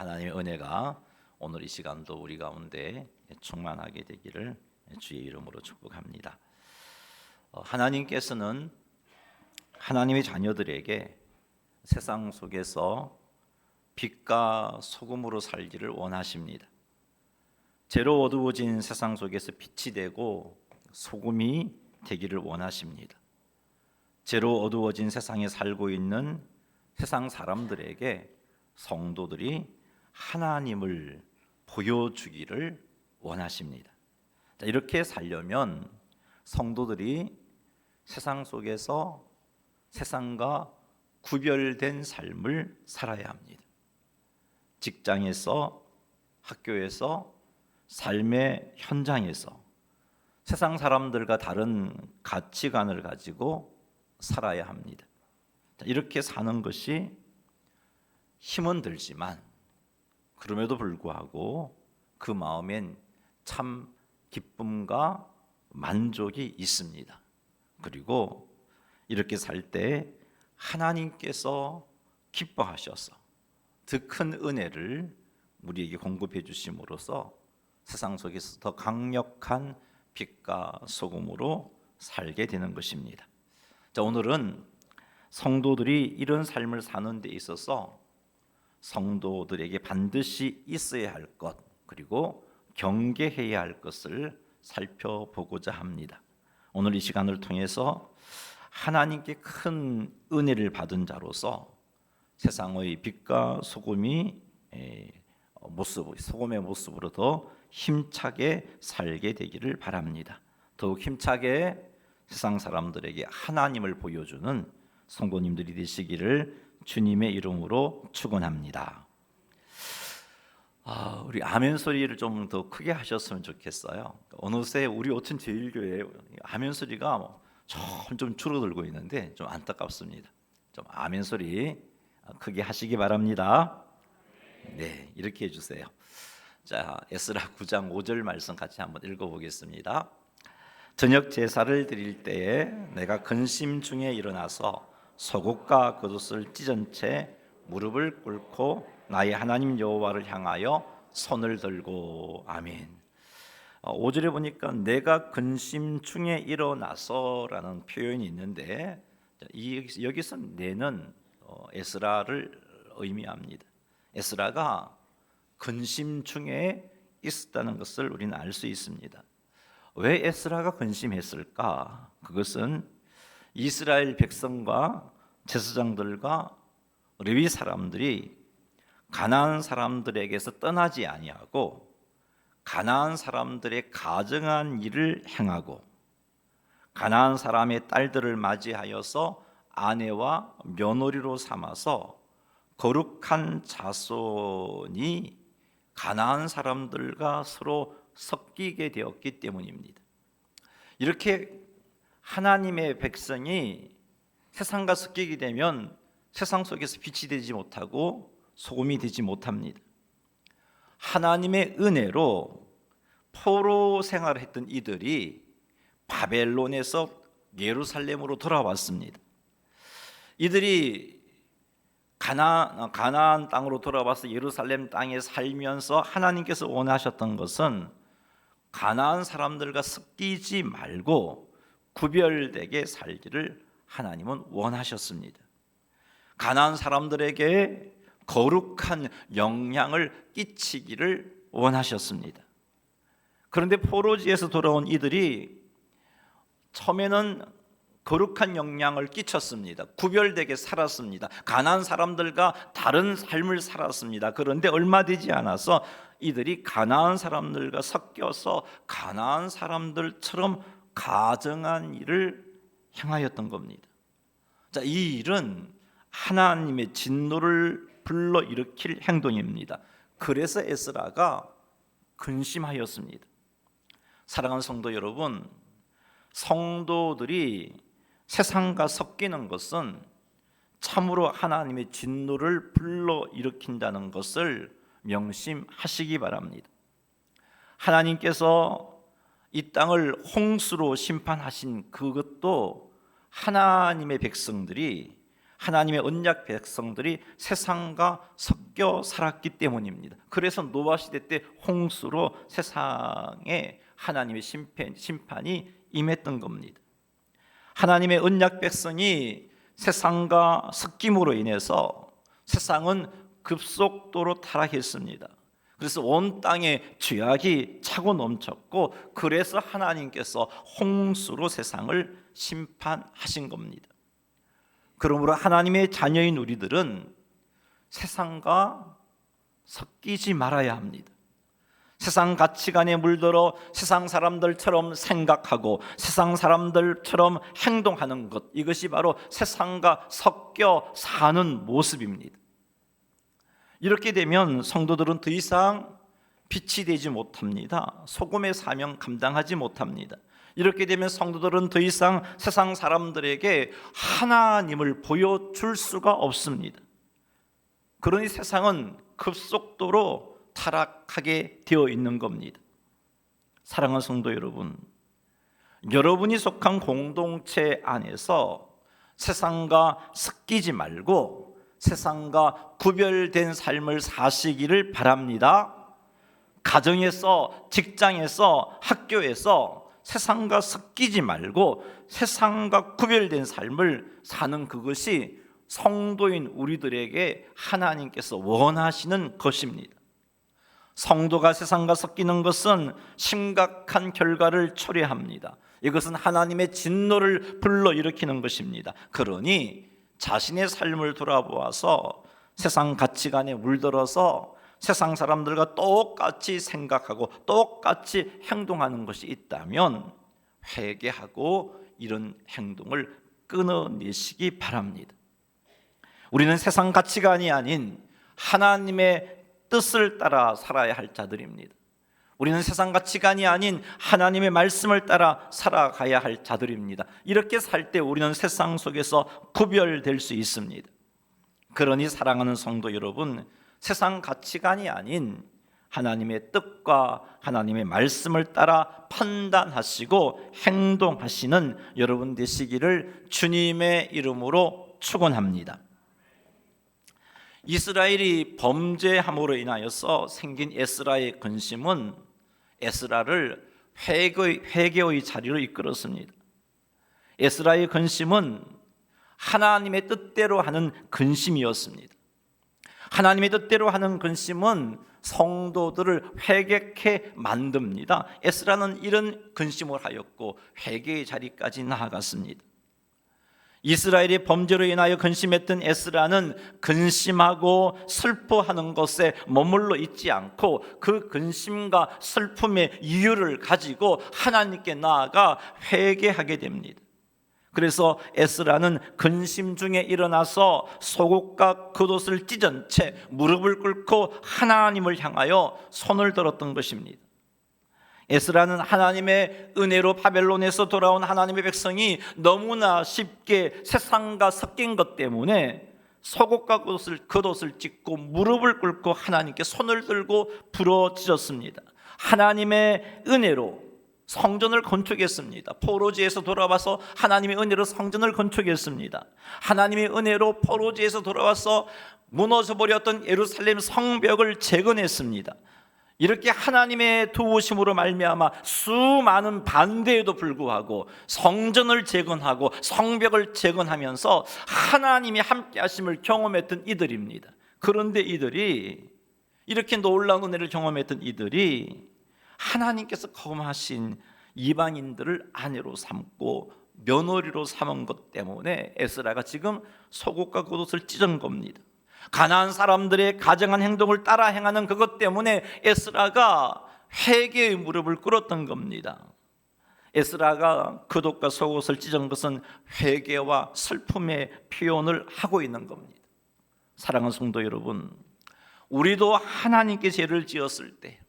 하나님의 은혜가 오늘 이 시간도 우리 가운데 충만하게 되기를 주의 이름으로 축복합니다. 하나님께서는 하나님의 자녀들에게 세상 속에서 빛과 소금으로 살기를 원하십니다. 죄로 어두워진 세상 속에서 빛이 되고 소금이 되기를 원하십니다. 죄로 어두워진 세상에 살고 있는 세상 사람들에게 성도들이 하나님을 보여주기를 원하십니다. 이렇게 살려면 성도들이 세상 속에서 세상과 구별된 삶을 살아야 합니다. 직장에서, 학교에서, 삶의 현장에서 세상 사람들과 다른 가치관을 가지고 살아야 합니다. 이렇게 사는 것이 힘은 들지만 그럼에도 불구하고 그 마음엔 참 기쁨과 만족이 있습니다. 그리고 이렇게 살 때 하나님께서 기뻐하셔서 더 큰 은혜를 우리에게 공급해 주심으로써 세상 속에서 더 강력한 빛과 소금으로 살게 되는 것입니다. 자, 오늘은 성도들이 이런 삶을 사는 데 있어서 성도들에게 반드시 있어야 할 것, 그리고 경계해야 할 것을 살펴보고자 합니다. 오늘 이 시간을 통해서 하나님께 큰 은혜를 받은 자로서 세상의 빛과 소금의 모습으로 더 힘차게 살게 되기를 바랍니다. 더욱 힘차게 세상 사람들에게 하나님을 보여주는 성도님들이 되시기를 주님의 이름으로 축원합니다. 우리 아멘 소리를 좀 더 크게 하셨으면 좋겠어요. 어느새 우리 오천 제일교회 아멘 소리가 점점 줄어들고 있는데 좀 안타깝습니다. 좀 아멘 소리 크게 하시기 바랍니다. 네, 이렇게 해주세요. 자, 에스라 9장 5절 말씀 같이 한번 읽어보겠습니다. 저녁 제사를 드릴 때에 내가 근심 중에 일어나서 속옷과 겉옷을 찢은 채 무릎을 꿇고 나의 하나님 여호와를 향하여 손을 들고 아멘. 5절에 보니까 내가 근심 중에 일어나서라는 표현이 있는데 여기서 내는 에스라를 의미합니다. 에스라가 근심 중에 있었다는 것을 우리는 알 수 있습니다. 왜 에스라가 근심했을까? 그것은 이스라엘 백성과 제사장들과 레위 사람들이 가나안 사람들에게서 떠나지 아니하고 가나안 사람들의 가정한 일을 행하고 가나안 사람의 딸들을 맞이하여서 아내와 며느리로 삼아서 거룩한 자손이 가나안 사람들과 서로 섞이게 되었기 때문입니다. 이렇게 하나님의 백성이 세상과 섞이게 되면 세상 속에서 빛이 되지 못하고 소금이 되지 못합니다. 하나님의 은혜로 포로 생활을 했던 이들이 바벨론에서 예루살렘으로 돌아왔습니다. 이들이 가나안 땅으로 돌아와서 예루살렘 땅에 살면서 하나님께서 원하셨던 것은 가나안 사람들과 섞이지 말고 구별되게 살기를 하나님은 원하셨습니다. 가나안 사람들에게 거룩한 영향을 끼치기를 원하셨습니다. 그런데 포로지에서 돌아온 이들이 처음에는 거룩한 영향을 끼쳤습니다. 구별되게 살았습니다. 가나안 사람들과 다른 삶을 살았습니다. 그런데 얼마 되지 않아서 이들이 가나안 사람들과 섞여서 가나안 사람들처럼 가정한 일을 행하였던 겁니다. 자, 이 일은 하나님의 진노를 불러일으킬 행동입니다. 그래서 에스라가 근심하였습니다. 사랑하는 성도 여러분, 성도들이 세상과 섞이는 것은 참으로 하나님의 진노를 불러일으킨다는 것을 명심하시기 바랍니다. 하나님께서 이 땅을 홍수로 심판하신 그것도 하나님의 백성들이 하나님의 언약 백성들이 세상과 섞여 살았기 때문입니다. 그래서 노아 시대 때 홍수로 세상에 하나님의 심판이 임했던 겁니다. 하나님의 언약 백성이 세상과 섞임으로 인해서 세상은 급속도로 타락했습니다. 그래서 온 땅에 죄악이 차고 넘쳤고, 그래서 하나님께서 홍수로 세상을 심판하신 겁니다. 그러므로 하나님의 자녀인 우리들은 세상과 섞이지 말아야 합니다. 세상 가치관에 물들어 세상 사람들처럼 생각하고 세상 사람들처럼 행동하는 것, 이것이 바로 세상과 섞여 사는 모습입니다. 이렇게 되면 성도들은 더 이상 빛이 되지 못합니다. 소금의 사명 감당하지 못합니다. 이렇게 되면 성도들은 더 이상 세상 사람들에게 하나님을 보여줄 수가 없습니다. 그러니 세상은 급속도로 타락하게 되어 있는 겁니다. 사랑하는 성도 여러분, 여러분이 속한 공동체 안에서 세상과 섞이지 말고 세상과 구별된 삶을 사시기를 바랍니다. 가정에서, 직장에서, 학교에서 세상과 섞이지 말고 세상과 구별된 삶을 사는 그것이 성도인 우리들에게 하나님께서 원하시는 것입니다. 성도가 세상과 섞이는 것은 심각한 결과를 초래합니다. 이것은 하나님의 진노를 불러일으키는 것입니다. 그러니 자신의 삶을 돌아보아서 세상 가치관에 물들어서 세상 사람들과 똑같이 생각하고 똑같이 행동하는 것이 있다면 회개하고 이런 행동을 끊어내시기 바랍니다. 우리는 세상 가치관이 아닌 하나님의 뜻을 따라 살아야 할 자들입니다. 우리는 세상 가치관이 아닌 하나님의 말씀을 따라 살아가야 할 자들입니다. 이렇게 살 때 우리는 세상 속에서 구별될 수 있습니다. 그러니 사랑하는 성도 여러분, 세상 가치관이 아닌 하나님의 뜻과 하나님의 말씀을 따라 판단하시고 행동하시는 여러분 되시기를 주님의 이름으로 축원합니다. 이스라엘이 범죄함으로 인하여서 생긴 에스라의 근심은 에스라를 회개의 자리로 이끌었습니다. 에스라의 근심은 하나님의 뜻대로 하는 근심이었습니다. 하나님의 뜻대로 하는 근심은 성도들을 회개케 만듭니다. 에스라는 이런 근심을 하였고 회개의 자리까지 나아갔습니다. 이스라엘의 범죄로 인하여 근심했던 에스라는 근심하고 슬퍼하는 것에 머물러 있지 않고 그 근심과 슬픔의 이유를 가지고 하나님께 나아가 회개하게 됩니다. 그래서 에스라는 근심 중에 일어나서 속옷과 겉옷을 찢은 채 무릎을 꿇고 하나님을 향하여 손을 들었던 것입니다. 에스라는 하나님의 은혜로 바벨론에서 돌아온 하나님의 백성이 너무나 쉽게 세상과 섞인 것 때문에 속옷과 겉옷을 찢고 무릎을 꿇고 하나님께 손을 들고 부르짖었습니다. 하나님의 은혜로 성전을 건축했습니다. 포로지에서 돌아와서 하나님의 은혜로 성전을 건축했습니다. 하나님의 은혜로 포로지에서 돌아와서 무너져버렸던 예루살렘 성벽을 재건했습니다. 이렇게 하나님의 도우심으로 말미암아 수많은 반대에도 불구하고 성전을 재건하고 성벽을 재건하면서 하나님이 함께 하심을 경험했던 이들입니다. 그런데 이들이 이렇게 놀라운 은혜를 경험했던 이들이 하나님께서 거하신 이방인들을 아내로 삼고 며느리로 삼은 것 때문에 에스라가 지금 속옷과 겉옷을 찢은 겁니다. 가나안 사람들의 가증한 행동을 따라 행하는 그것 때문에 에스라가 회개의 무릎을 꿇었던 겁니다. 에스라가 겉옷과 속옷을 찢은 것은 회개와 슬픔의 표현을 하고 있는 겁니다. 사랑하는 성도 여러분, 우리도 하나님께 죄를 지었을 때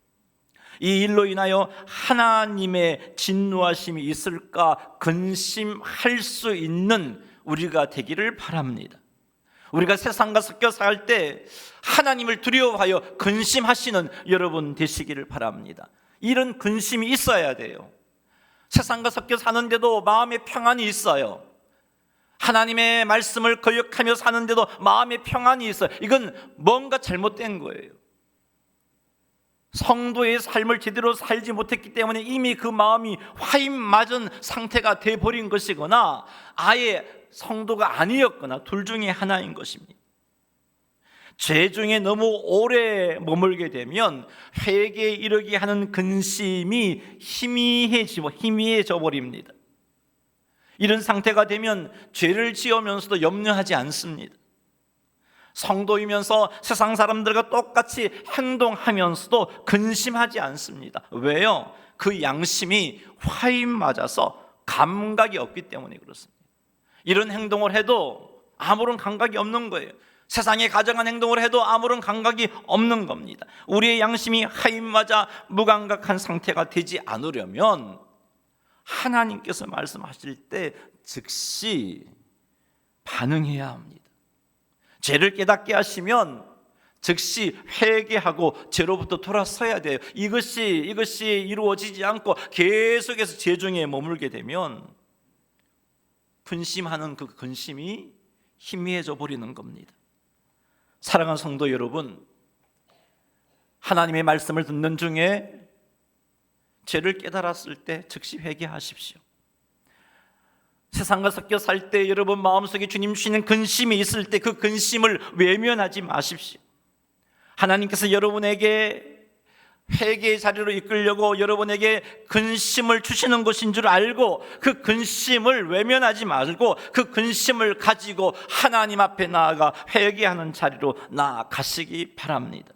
이 일로 인하여 하나님의 진노하심이 있을까 근심할 수 있는 우리가 되기를 바랍니다. 우리가 세상과 섞여 살 때 하나님을 두려워하여 근심하시는 여러분 되시기를 바랍니다. 이런 근심이 있어야 돼요. 세상과 섞여 사는데도 마음의 평안이 있어요. 하나님의 말씀을 거역하며 사는데도 마음에 평안이 있어요. 이건 뭔가 잘못된 거예요. 성도의 삶을 제대로 살지 못했기 때문에 이미 그 마음이 화인 맞은 상태가 돼버린 것이거나 아예 성도가 아니었거나 둘 중에 하나인 것입니다. 죄 중에 너무 오래 머물게 되면 회개에 이르게 하는 근심이 희미해져 버립니다. 이런 상태가 되면 죄를 지으면서도 염려하지 않습니다. 성도이면서 세상 사람들과 똑같이 행동하면서도 근심하지 않습니다. 왜요? 그 양심이 화인 맞아서 감각이 없기 때문에 그렇습니다. 이런 행동을 해도 아무런 감각이 없는 거예요. 세상에 가정한 행동을 해도 아무런 감각이 없는 겁니다. 우리의 양심이 화인 맞아 무감각한 상태가 되지 않으려면 하나님께서 말씀하실 때 즉시 반응해야 합니다. 죄를 깨닫게 하시면 즉시 회개하고 죄로부터 돌아서야 돼요. 이것이 이루어지지 않고 계속해서 죄 중에 머물게 되면 근심하는 그 근심이 희미해져 버리는 겁니다. 사랑하는 성도 여러분, 하나님의 말씀을 듣는 중에 죄를 깨달았을 때 즉시 회개하십시오. 세상과 섞여 살 때 여러분 마음속에 주님 주시는 근심이 있을 때 그 근심을 외면하지 마십시오. 하나님께서 여러분에게 회개의 자리로 이끌려고 여러분에게 근심을 주시는 것인 줄 알고 그 근심을 외면하지 말고 그 근심을 가지고 하나님 앞에 나아가 회개하는 자리로 나아가시기 바랍니다.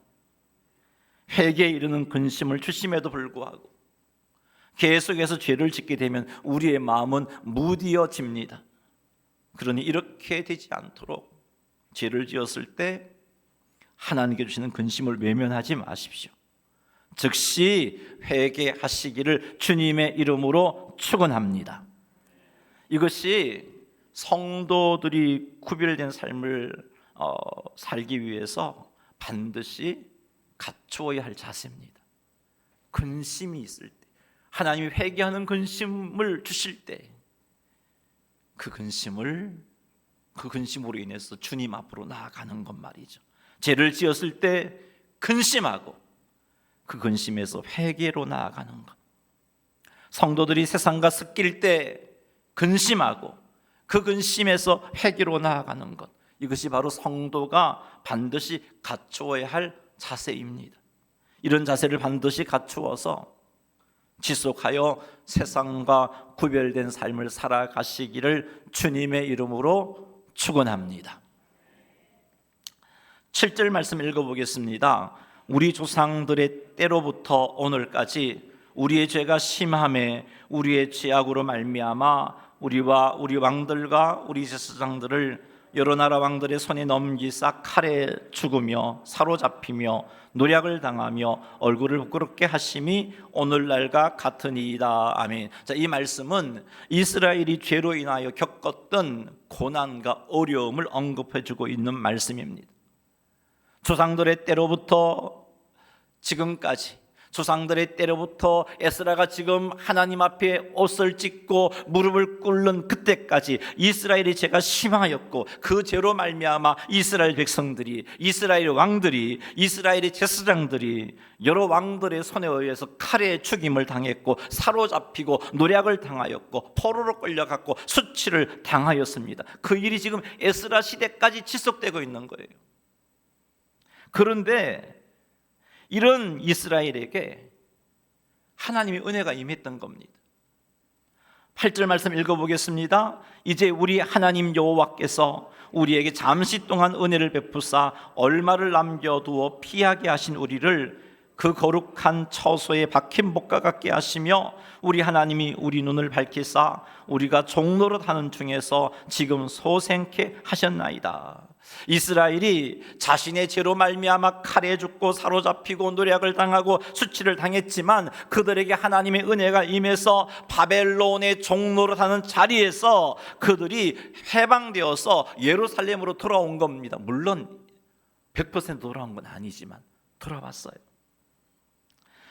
회개에 이르는 근심을 주심에도 불구하고 계속해서 죄를 짓게 되면 우리의 마음은 무디어집니다. 그러니 이렇게 되지 않도록 죄를 지었을 때 하나님께 주시는 근심을 외면하지 마십시오. 즉시 회개하시기를 주님의 이름으로 축원합니다. 이것이 성도들이 구별된 삶을 살기 위해서 반드시 갖추어야 할 자세입니다. 근심이 있을 때, 하나님이 회개하는 근심을 주실 때 그 근심으로 인해서 주님 앞으로 나아가는 것 말이죠. 죄를 지었을 때 근심하고 그 근심에서 회개로 나아가는 것. 성도들이 세상과 섞일 때 근심하고 그 근심에서 회개로 나아가는 것. 이것이 바로 성도가 반드시 갖추어야 할 자세입니다. 이런 자세를 반드시 갖추어서 지속하여 세상과 구별된 삶을 살아가시기를 주님의 이름으로 축원합니다. 7절 말씀 읽어보겠습니다. 우리 조상들의 때로부터 오늘까지 우리의 죄가 심함에 우리의 죄악으로 말미암아 우리와 우리 왕들과 우리 제사장들을 여러 나라 왕들의 손에 넘기사 칼에 죽으며 사로잡히며 노략을 당하며 얼굴을 부끄럽게 하심이 오늘날과 같으니이다. 아멘. 자, 이 말씀은 이스라엘이 죄로 인하여 겪었던 고난과 어려움을 언급해주고 있는 말씀입니다. 조상들의 때로부터 지금까지, 조상들의 때로부터 에스라가 지금 하나님 앞에 옷을 찢고 무릎을 꿇는 그때까지 이스라엘의 죄가 심하였고 그 죄로 말미암아 이스라엘 백성들이, 이스라엘 왕들이, 이스라엘의 제사장들이 여러 왕들의 손에 의해서 칼에 죽임을 당했고 사로잡히고 노략을 당하였고 포로로 끌려갔고 수치를 당하였습니다. 그 일이 지금 에스라 시대까지 지속되고 있는 거예요. 그런데 이런 이스라엘에게 하나님의 은혜가 임했던 겁니다. 8절 말씀 읽어보겠습니다. 이제 우리 하나님 여호와께서 우리에게 잠시 동안 은혜를 베푸사 얼마를 남겨두어 피하게 하신 우리를 그 거룩한 처소에 박힌 목과 같게 하시며 우리 하나님이 우리 눈을 밝히사 우리가 종노릇 하는 중에서 지금 소생케 하셨나이다. 이스라엘이 자신의 죄로 말미암아 칼에 죽고 사로잡히고 노략을 당하고 수치를 당했지만 그들에게 하나님의 은혜가 임해서 바벨론의 종노릇하는 자리에서 그들이 해방되어서 예루살렘으로 돌아온 겁니다. 물론 100% 돌아온 건 아니지만 돌아왔어요.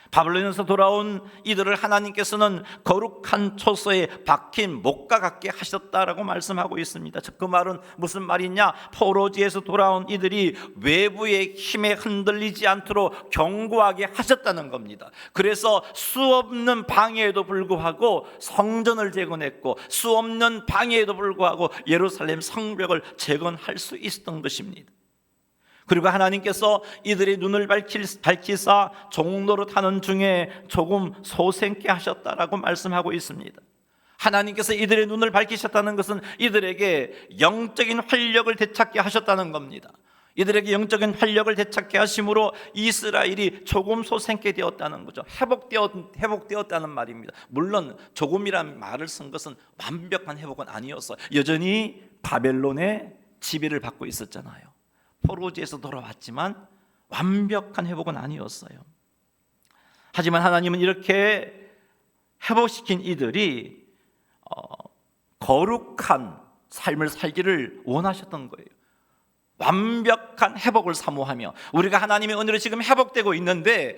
바벨론에서 돌아온 이들을 하나님께서는 거룩한 초소에 박힌 목과 같게 하셨다라고 말씀하고 있습니다. 그 말은 무슨 말이냐? 포로지에서 돌아온 이들이 외부의 힘에 흔들리지 않도록 견고하게 하셨다는 겁니다. 그래서 수없는 방해에도 불구하고 성전을 재건했고, 수없는 방해에도 불구하고 예루살렘 성벽을 재건할 수 있었던 것입니다. 그리고 하나님께서 이들의 눈을 밝히사 종로로 타는 중에 조금 소생케 하셨다라고 말씀하고 있습니다. 하나님께서 이들의 눈을 밝히셨다는 것은 이들에게 영적인 활력을 되찾게 하셨다는 겁니다. 이들에게 영적인 활력을 되찾게 하심으로 이스라엘이 조금 소생케 되었다는 거죠. 회복되었다는 말입니다. 물론 조금이란 말을 쓴 것은 완벽한 회복은 아니었어요. 여전히 바벨론의 지배를 받고 있었잖아요. 포로지에서 돌아왔지만 완벽한 회복은 아니었어요. 하지만 하나님은 이렇게 회복시킨 이들이 거룩한 삶을 살기를 원하셨던 거예요. 완벽한 회복을 사모하며, 우리가 하나님의 은혜로 지금 회복되고 있는데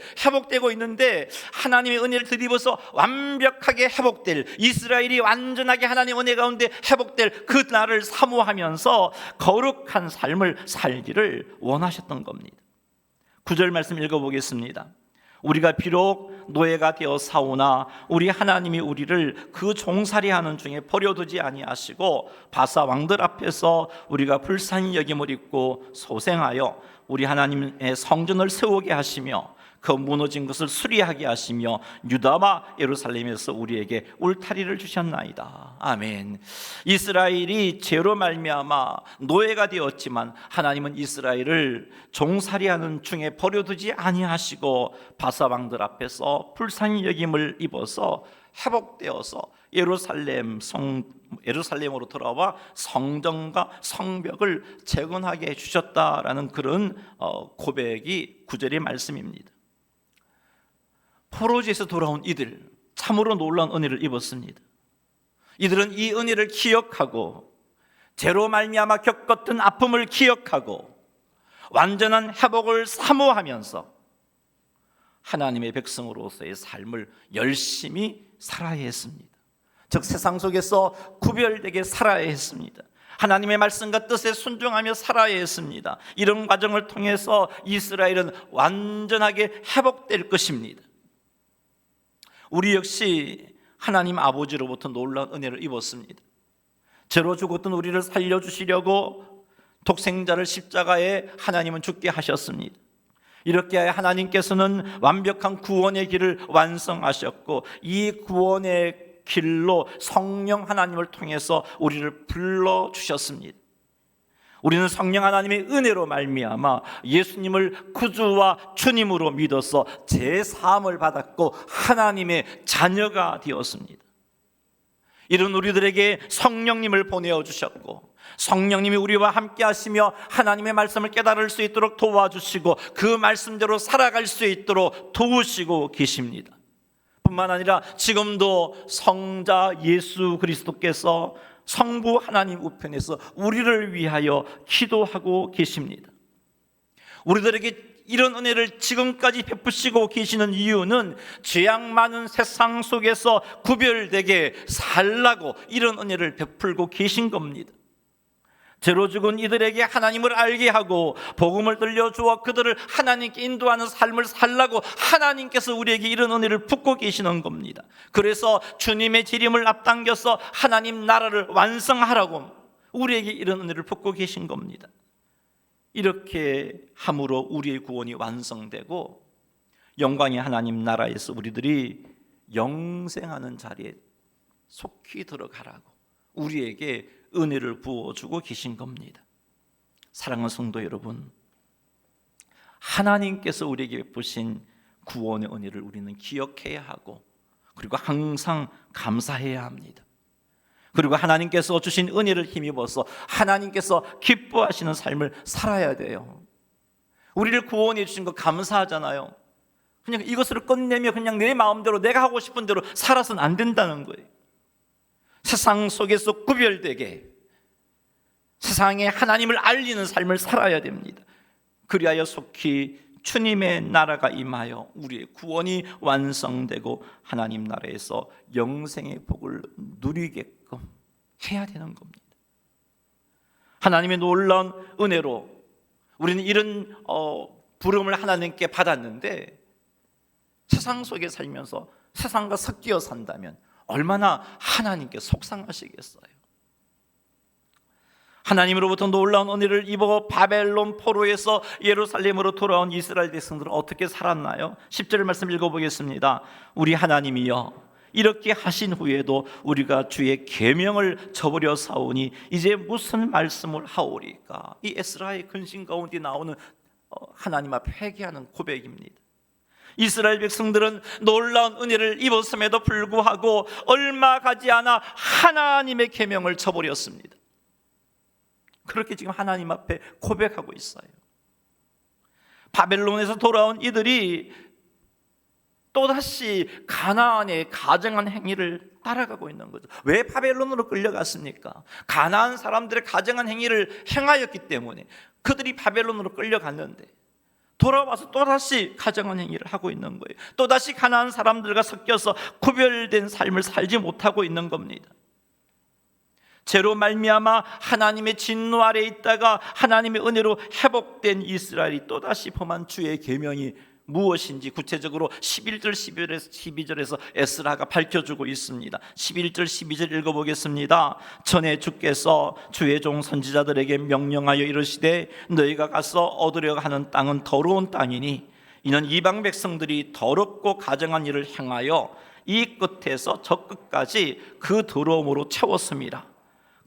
하나님의 은혜를 드리고서 완벽하게 회복될, 이스라엘이 완전하게 하나님의 은혜 가운데 회복될 그 날을 사모하면서 거룩한 삶을 살기를 원하셨던 겁니다. 9절 말씀 읽어보겠습니다. 우리가 비록 노예가 되어 사오나 우리 하나님이 우리를 그 종살이하는 중에 버려두지 아니하시고 바사 왕들 앞에서 우리가 불쌍히 여김을 입고 소생하여 우리 하나님의 성전을 세우게 하시며 그 무너진 것을 수리하게 하시며 유다와 예루살렘에서 우리에게 울타리를 주셨나이다. 아멘. 이스라엘이 죄로 말미암아 노예가 되었지만 하나님은 이스라엘을 종살이하는 중에 버려두지 아니하시고 바사 왕들 앞에서 불쌍히 여김을 입어서 회복되어서 예루살렘으로 돌아와 성전과 성벽을 재건하게 해주셨다라는 그런 고백이 9절의 말씀입니다. 포로지에서 돌아온 이들, 참으로 놀라운 은혜를 입었습니다. 이들은 이 은혜를 기억하고 죄로 말미암아 겪었던 아픔을 기억하고 완전한 회복을 사모하면서 하나님의 백성으로서의 삶을 열심히 살아야 했습니다. 즉 세상 속에서 구별되게 살아야 했습니다. 하나님의 말씀과 뜻에 순종하며 살아야 했습니다. 이런 과정을 통해서 이스라엘은 완전하게 회복될 것입니다. 우리 역시 하나님 아버지로부터 놀라운 은혜를 입었습니다. 죄로 죽었던 우리를 살려주시려고 독생자를 십자가에 하나님은 죽게 하셨습니다. 이렇게 하나님께서는 완벽한 구원의 길을 완성하셨고 이 구원의 길로 성령 하나님을 통해서 우리를 불러주셨습니다. 우리는 성령 하나님의 은혜로 말미암아 예수님을 구주와 주님으로 믿어서 제사함을 받았고 하나님의 자녀가 되었습니다. 이런 우리들에게 성령님을 보내어 주셨고 성령님이 우리와 함께 하시며 하나님의 말씀을 깨달을 수 있도록 도와주시고 그 말씀대로 살아갈 수 있도록 도우시고 계십니다. 뿐만 아니라 지금도 성자 예수 그리스도께서 성부 하나님 우편에서 우리를 위하여 기도하고 계십니다. 우리들에게 이런 은혜를 지금까지 베푸시고 계시는 이유는 죄악 많은 세상 속에서 구별되게 살라고 이런 은혜를 베풀고 계신 겁니다. 죄로 죽은 이들에게 하나님을 알게 하고 복음을 들려주어 그들을 하나님께 인도하는 삶을 살라고 하나님께서 우리에게 이런 은혜를 붓고 계시는 겁니다. 그래서 주님의 재림을 앞당겨서 하나님 나라를 완성하라고 우리에게 이런 은혜를 붓고 계신 겁니다. 이렇게 함으로 우리의 구원이 완성되고 영광의 하나님 나라에서 우리들이 영생하는 자리에 속히 들어가라고 우리에게 은혜를 부어주고 계신 겁니다. 사랑하는 성도 여러분, 하나님께서 우리에게 베푸신 구원의 은혜를 우리는 기억해야 하고 그리고 항상 감사해야 합니다. 그리고 하나님께서 주신 은혜를 힘입어서 하나님께서 기뻐하시는 삶을 살아야 돼요. 우리를 구원해 주신 거 감사하잖아요. 그냥 이것을 끝내며 그냥 내 마음대로 내가 하고 싶은 대로 살아서는 안 된다는 거예요. 세상 속에서 구별되게 세상에 하나님을 알리는 삶을 살아야 됩니다. 그리하여 속히 주님의 나라가 임하여 우리의 구원이 완성되고 하나님 나라에서 영생의 복을 누리게끔 해야 되는 겁니다. 하나님의 놀라운 은혜로 우리는 이런 부름을 하나님께 받았는데, 세상 속에 살면서 세상과 섞여 산다면 얼마나 하나님께 속상하시겠어요. 하나님으로부터 놀라운 은혜를 입어 바벨론 포로에서 예루살렘으로 돌아온 이스라엘 백성들은 어떻게 살았나요? 10절 말씀 읽어보겠습니다. 우리 하나님이여, 이렇게 하신 후에도 우리가 주의 계명을 저버려 사오니 이제 무슨 말씀을 하오리까? 이 에스라의 근심 가운데 나오는 하나님 앞에 회개하는 고백입니다. 이스라엘 백성들은 놀라운 은혜를 입었음에도 불구하고 얼마 가지 않아 하나님의 계명을 저버렸습니다. 그렇게 지금 하나님 앞에 고백하고 있어요. 바벨론에서 돌아온 이들이 또다시 가나안의 가증한 행위를 따라가고 있는 거죠. 왜 바벨론으로 끌려갔습니까? 가나안 사람들의 가증한 행위를 행하였기 때문에 그들이 바벨론으로 끌려갔는데, 돌아와서 또다시 가증한 행위를 하고 있는 거예요. 또다시 가나안 사람들과 섞여서 구별된 삶을 살지 못하고 있는 겁니다. 죄로 말미암아 하나님의 진노 아래에 있다가 하나님의 은혜로 회복된 이스라엘이 또다시 범한 주의 계명이 무엇인지 구체적으로 11절 12절에서 에스라가 밝혀주고 있습니다. 11절 12절 읽어보겠습니다. 전에 주께서 주의 종 선지자들에게 명령하여 이르시되 너희가 가서 얻으려 하는 땅은 더러운 땅이니 이는 이방 백성들이 더럽고 가증한 일을 행하여 이 끝에서 저 끝까지 그 더러움으로 채웠습니다.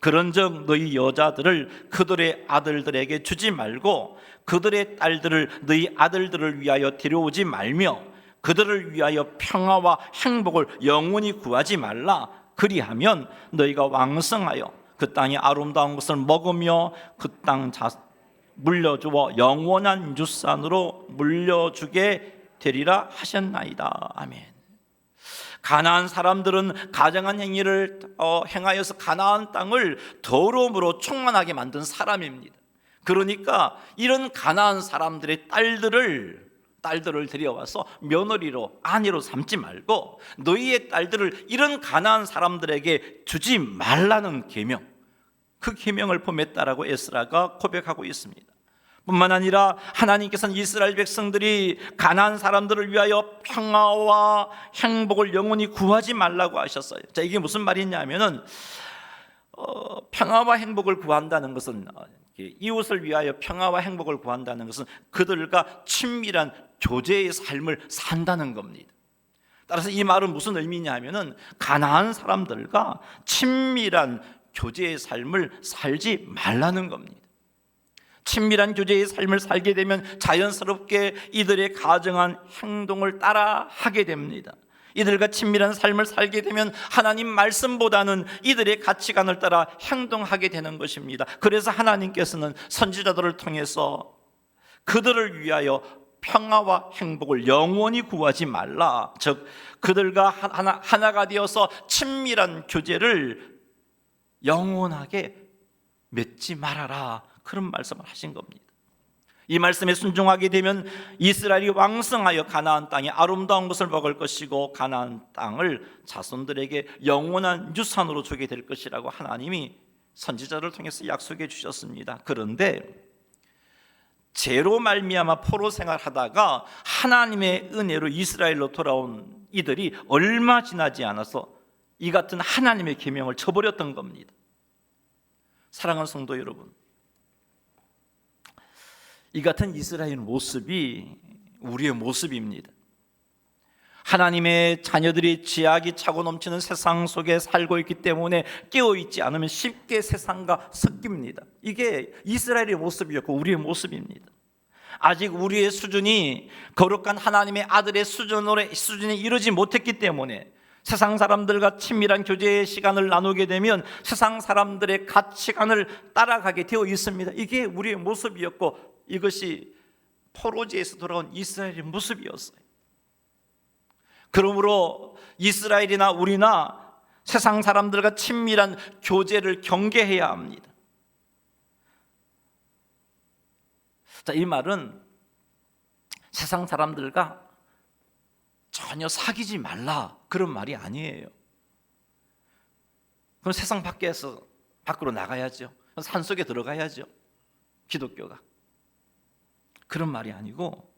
그런즉 너희 여자들을 그들의 아들들에게 주지 말고 그들의 딸들을 너희 아들들을 위하여 데려오지 말며 그들을 위하여 평화와 행복을 영원히 구하지 말라. 그리하면 너희가 왕성하여 그 땅의 아름다운 것을 먹으며 그 땅 물려주어 영원한 유산으로 물려주게 되리라 하셨나이다. 아멘. 가나안 사람들은 가증한 행위를 행하여서 가나안 땅을 더러움으로 충만하게 만든 사람입니다. 그러니까 이런 가나안 사람들의 딸들을 데려와서 며느리로 아내로 삼지 말고 너희의 딸들을 이런 가나안 사람들에게 주지 말라는 계명, 그 계명을 범했다라고 에스라가 고백하고 있습니다. 뿐만 아니라 하나님께서는 이스라엘 백성들이 가나안 사람들을 위하여 평화와 행복을 영원히 구하지 말라고 하셨어요. 자, 이게 무슨 말이냐면은 평화와 행복을 구한다는 것은, 이웃을 위하여 평화와 행복을 구한다는 것은 그들과 친밀한 교제의 삶을 산다는 겁니다. 따라서 이 말은 무슨 의미냐면은 가나안 사람들과 친밀한 교제의 삶을 살지 말라는 겁니다. 친밀한 교제의 삶을 살게 되면 자연스럽게 이들의 가증한 행동을 따라 하게 됩니다. 이들과 친밀한 삶을 살게 되면 하나님 말씀보다는 이들의 가치관을 따라 행동하게 되는 것입니다. 그래서 하나님께서는 선지자들을 통해서 그들을 위하여 평화와 행복을 영원히 구하지 말라, 즉 그들과 하나가 되어서 친밀한 교제를 영원하게 맺지 말아라, 그런 말씀을 하신 겁니다. 이 말씀에 순종하게 되면 이스라엘이 왕성하여 가나안 땅에 아름다운 것을 먹을 것이고 가나안 땅을 자손들에게 영원한 유산으로 주게 될 것이라고 하나님이 선지자를 통해서 약속해 주셨습니다. 그런데 죄로 말미암아 포로 생활하다가 하나님의 은혜로 이스라엘로 돌아온 이들이 얼마 지나지 않아서 이 같은 하나님의 계명을 저버렸던 겁니다. 사랑하는 성도 여러분, 이 같은 이스라엘 모습이 우리의 모습입니다. 하나님의 자녀들이 죄악이 차고 넘치는 세상 속에 살고 있기 때문에 깨어있지 않으면 쉽게 세상과 섞입니다. 이게 이스라엘의 모습이었고 우리의 모습입니다. 아직 우리의 수준이 거룩한 하나님의 아들의 수준에 이르지 못했기 때문에 세상 사람들과 친밀한 교제의 시간을 나누게 되면 세상 사람들의 가치관을 따라가게 되어 있습니다. 이게 우리의 모습이었고 이것이 포로지에서 돌아온 이스라엘의 모습이었어요. 그러므로 이스라엘이나 우리나 세상 사람들과 친밀한 교제를 경계해야 합니다. 자, 이 말은 세상 사람들과 전혀 사귀지 말라, 그런 말이 아니에요. 그럼 세상 밖으로 나가야죠. 산속에 들어가야죠, 기독교가. 그런 말이 아니고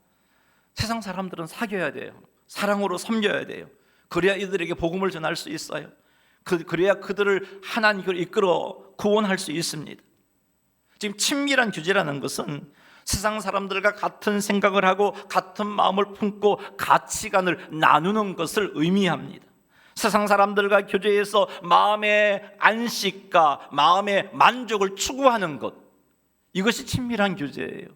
세상 사람들은 사귀어야 돼요. 사랑으로 섬겨야 돼요. 그래야 이들에게 복음을 전할 수 있어요. 그래야 그들을 하나님을 이끌어 구원할 수 있습니다. 지금 친밀한 교제라는 것은 세상 사람들과 같은 생각을 하고 같은 마음을 품고 가치관을 나누는 것을 의미합니다. 세상 사람들과 교제해서 마음의 안식과 마음의 만족을 추구하는 것, 이것이 친밀한 교제예요.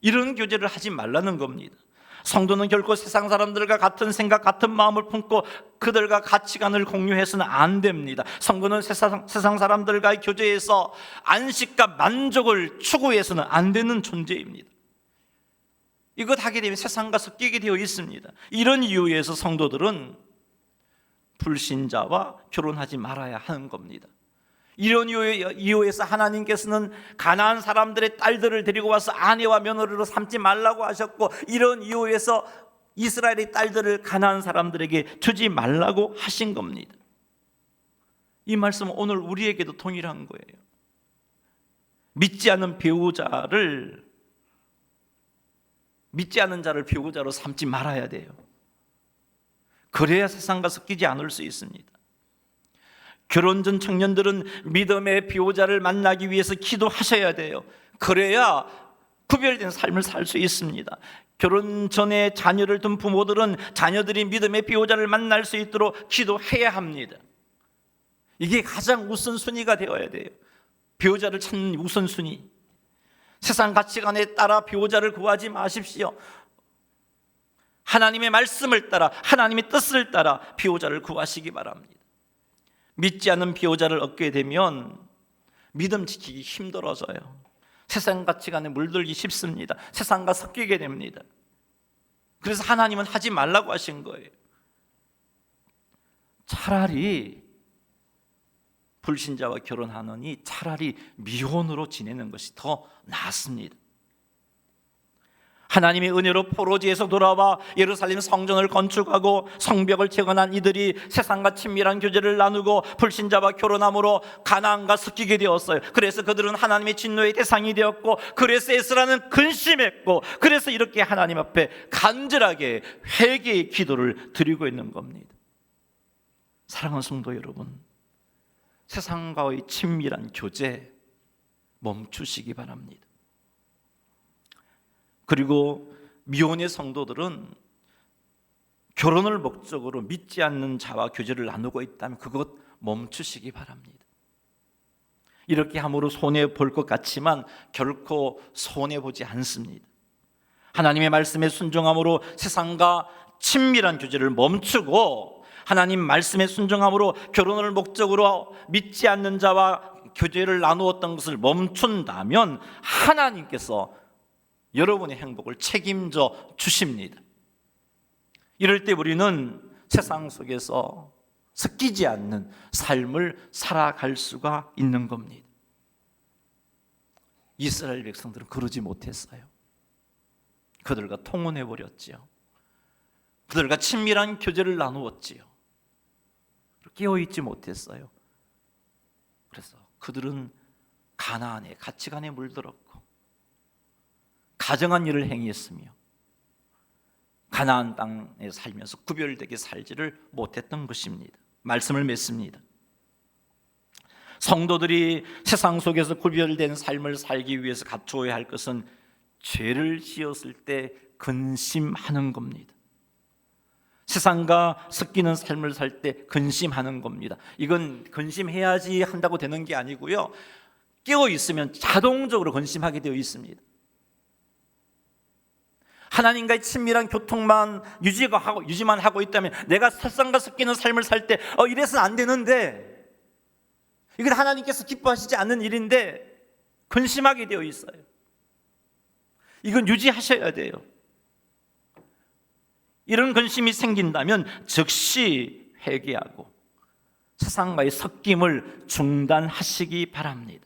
이런 교제를 하지 말라는 겁니다. 성도는 결코 세상 사람들과 같은 생각, 같은 마음을 품고 그들과 가치관을 공유해서는 안 됩니다. 성도는 세상 사람들과의 교제에서 안식과 만족을 추구해서는 안 되는 존재입니다. 이것 하게 되면 세상과 섞이게 되어 있습니다. 이런 이유에서 성도들은 불신자와 결혼하지 말아야 하는 겁니다. 이런 이유에서 하나님께서는 가나안 사람들의 딸들을 데리고 와서 아내와 며느리로 삼지 말라고 하셨고, 이런 이유에서 이스라엘의 딸들을 가나안 사람들에게 주지 말라고 하신 겁니다. 이 말씀은 오늘 우리에게도 동일한 거예요. 믿지 않는 자를 배우자로 삼지 말아야 돼요. 그래야 세상과 섞이지 않을 수 있습니다. 결혼 전 청년들은 믿음의 배우자를 만나기 위해서 기도하셔야 돼요. 그래야 구별된 삶을 살 수 있습니다. 결혼 전에 자녀를 둔 부모들은 자녀들이 믿음의 배우자를 만날 수 있도록 기도해야 합니다. 이게 가장 우선순위가 되어야 돼요. 배우자를 찾는 우선순위. 세상 가치관에 따라 배우자를 구하지 마십시오. 하나님의 말씀을 따라, 하나님의 뜻을 따라 배우자를 구하시기 바랍니다. 믿지 않는 배우자를 얻게 되면 믿음 지키기 힘들어져요. 세상 가치관에 물들기 쉽습니다. 세상과 섞이게 됩니다. 그래서 하나님은 하지 말라고 하신 거예요. 차라리 불신자와 결혼하느니 차라리 미혼으로 지내는 것이 더 낫습니다. 하나님의 은혜로 포로지에서 돌아와 예루살렘 성전을 건축하고 성벽을 재건한 이들이 세상과 친밀한 교제를 나누고 불신자와 결혼함으로 가나안과 섞이게 되었어요. 그래서 그들은 하나님의 진노의 대상이 되었고, 그래서 에스라는 근심했고, 그래서 이렇게 하나님 앞에 간절하게 회개의 기도를 드리고 있는 겁니다. 사랑하는 성도 여러분, 세상과의 친밀한 교제 멈추시기 바랍니다. 그리고 미혼의 성도들은 결혼을 목적으로 믿지 않는 자와 교제를 나누고 있다면 그것 멈추시기 바랍니다. 이렇게 함으로 손해볼 것 같지만 결코 손해보지 않습니다. 하나님의 말씀에 순종함으로 세상과 친밀한 교제를 멈추고, 하나님 말씀에 순종함으로 결혼을 목적으로 믿지 않는 자와 교제를 나누었던 것을 멈춘다면 하나님께서 여러분의 행복을 책임져 주십니다. 이럴 때 우리는 세상 속에서 섞이지 않는 삶을 살아갈 수가 있는 겁니다. 이스라엘 백성들은 그러지 못했어요. 그들과 통혼해버렸지요. 그들과 친밀한 교제를 나누었지요. 깨어있지 못했어요. 그래서 그들은 가나안의 가치관에 물들었고 가정한 일을 행했으며 가나안 땅에 살면서 구별되게 살지를 못했던 것입니다. 말씀을 맺습니다. 성도들이 세상 속에서 구별된 삶을 살기 위해서 갖추어야 할 것은 죄를 지었을 때 근심하는 겁니다. 세상과 섞이는 삶을 살 때 근심하는 겁니다. 이건 근심해야지 한다고 되는 게 아니고요, 깨어 있으면 자동적으로 근심하게 되어 있습니다. 하나님과의 친밀한 교통만 유지만 하고 있다면, 내가 세상과 섞이는 삶을 살 때 이래서는 안 되는데, 이건 하나님께서 기뻐하시지 않는 일인데 근심하게 되어 있어요. 이건 유지하셔야 돼요. 이런 근심이 생긴다면 즉시 회개하고 세상과의 섞임을 중단하시기 바랍니다.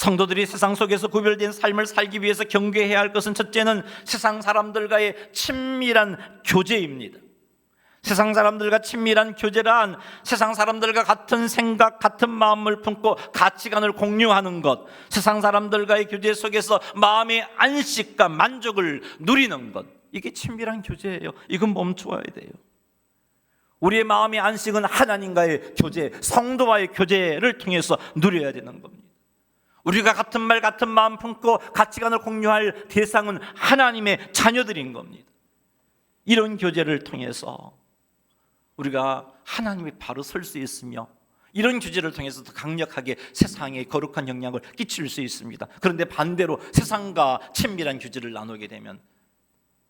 성도들이 세상 속에서 구별된 삶을 살기 위해서 경계해야 할 것은 첫째는 세상 사람들과의 친밀한 교제입니다. 세상 사람들과 친밀한 교제란 세상 사람들과 같은 생각, 같은 마음을 품고 가치관을 공유하는 것, 세상 사람들과의 교제 속에서 마음의 안식과 만족을 누리는 것, 이게 친밀한 교제예요. 이건 멈춰야 돼요. 우리의 마음의 안식은 하나님과의 교제, 성도와의 교제를 통해서 누려야 되는 겁니다. 우리가 같은 말, 같은 마음 품고 가치관을 공유할 대상은 하나님의 자녀들인 겁니다. 이런 교제를 통해서 우리가 하나님의 바로 설 수 있으며, 이런 교제를 통해서 더 강력하게 세상에 거룩한 영향을 끼칠 수 있습니다. 그런데 반대로 세상과 친밀한 교제를 나누게 되면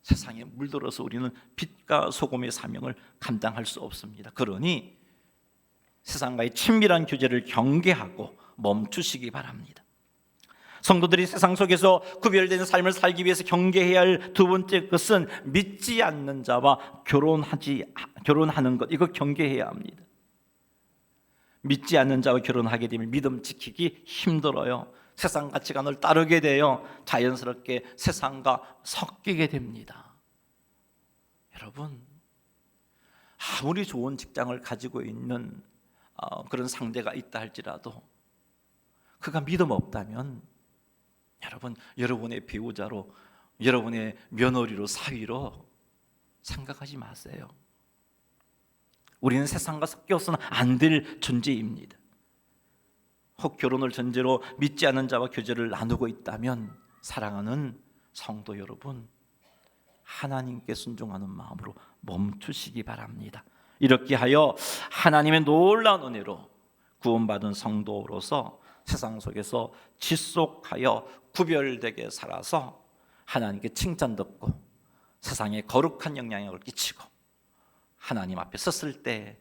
세상에 물들어서 우리는 빛과 소금의 사명을 감당할 수 없습니다. 그러니 세상과의 친밀한 교제를 경계하고 멈추시기 바랍니다. 성도들이 세상 속에서 구별된 삶을 살기 위해서 경계해야 할 두 번째 것은 믿지 않는 자와 결혼하는 것, 이거 경계해야 합니다. 믿지 않는 자와 결혼하게 되면 믿음 지키기 힘들어요. 세상 가치관을 따르게 되어 자연스럽게 세상과 섞이게 됩니다. 여러분, 아무리 좋은 직장을 가지고 있는 그런 상대가 있다 할지라도 그가 믿음 없다면 여러분, 여러분의 배우자로, 여러분의 며느리로, 사위로 생각하지 마세요. 우리는 세상과 섞여서는 안 될 존재입니다. 혹 결혼을 전제로 믿지 않는 자와 교제를 나누고 있다면 사랑하는 성도 여러분, 하나님께 순종하는 마음으로 멈추시기 바랍니다. 이렇게 하여 하나님의 놀라운 은혜로 구원받은 성도로서 세상 속에서 지속하여 구별되게 살아서 하나님께 칭찬 듣고 세상에 거룩한 영향력을 끼치고 하나님 앞에 섰을 때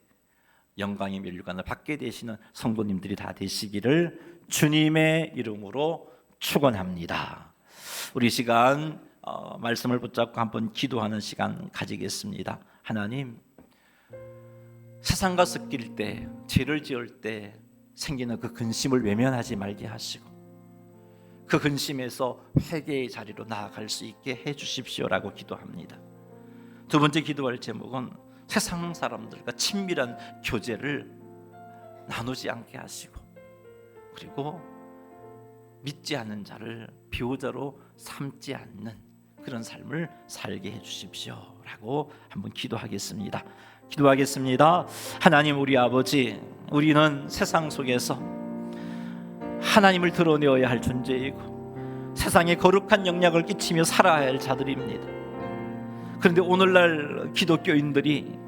영광의 면류관을 받게 되시는 성도님들이 다 되시기를 주님의 이름으로 축원합니다. 우리 시간 말씀을 붙잡고 한번 기도하는 시간 가지겠습니다. 하나님, 세상과 섞일 때, 죄를 지을 때 생기는 그 근심을 외면하지 말게 하시고 그 근심에서 회개의 자리로 나아갈 수 있게 해주십시오라고 기도합니다. 두 번째 기도할 제목은 세상 사람들과 친밀한 교제를 나누지 않게 하시고, 그리고 믿지 않는 자를 배우자로 삼지 않는 그런 삶을 살게 해주십시오라고 한번 기도하겠습니다. 하나님, 우리 아버지, 우리는 세상 속에서 하나님을 드러내어야 할 존재이고 세상에 거룩한 영향을 끼치며 살아야 할 자들입니다. 그런데 오늘날 기독교인들이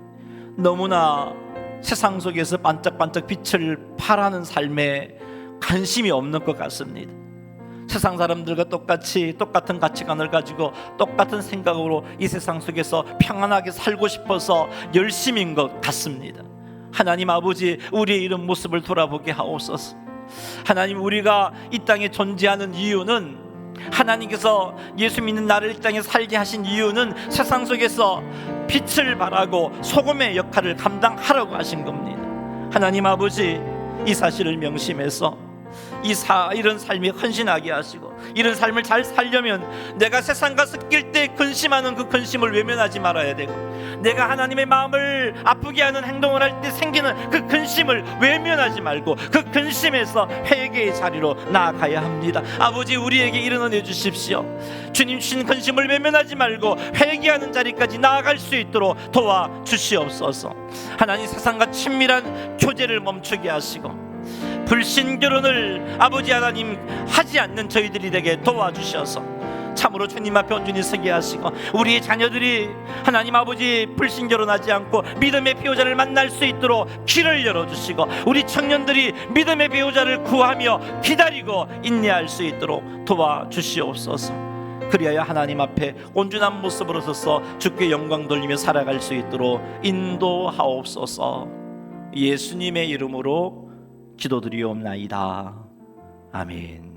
너무나 세상 속에서 반짝반짝 빛을 발하는 삶에 관심이 없는 것 같습니다. 세상 사람들과 똑같은 가치관을 가지고 똑같은 생각으로 이 세상 속에서 평안하게 살고 싶어서 열심인 것 같습니다. 하나님 아버지, 우리의 이런 모습을 돌아보게 하옵소서. 하나님, 우리가 이 땅에 존재하는 이유는, 하나님께서 예수 믿는 나를 이 땅에 살게 하신 이유는 세상 속에서 빛을 발하고 소금의 역할을 감당하라고 하신 겁니다. 하나님 아버지, 이 사실을 명심해서 이런 삶에 헌신하게 하시고, 이런 삶을 잘 살려면 내가 세상과 섞일 때 근심하는 그 근심을 외면하지 말아야 되고, 내가 하나님의 마음을 아프게 하는 행동을 할 때 생기는 그 근심을 외면하지 말고 그 근심에서 회개의 자리로 나아가야 합니다. 아버지, 우리에게 이런 은혜 주십시오. 주님 주신 근심을 외면하지 말고 회개하는 자리까지 나아갈 수 있도록 도와주시옵소서. 하나님, 세상과 친밀한 교제를 멈추게 하시고 불신 결혼을 아버지 하나님 하지 않는 저희들이 되게 도와주셔서 참으로 주님 앞에 온전히 서게 하시고, 우리의 자녀들이 하나님 아버지 불신 결혼하지 않고 믿음의 배우자를 만날 수 있도록 길을 열어주시고, 우리 청년들이 믿음의 배우자를 구하며 기다리고 인내할 수 있도록 도와주시옵소서. 그리하여 하나님 앞에 온전한 모습으로 서서 주께 영광 돌리며 살아갈 수 있도록 인도하옵소서. 예수님의 이름으로 기도드리옵나이다. 아멘.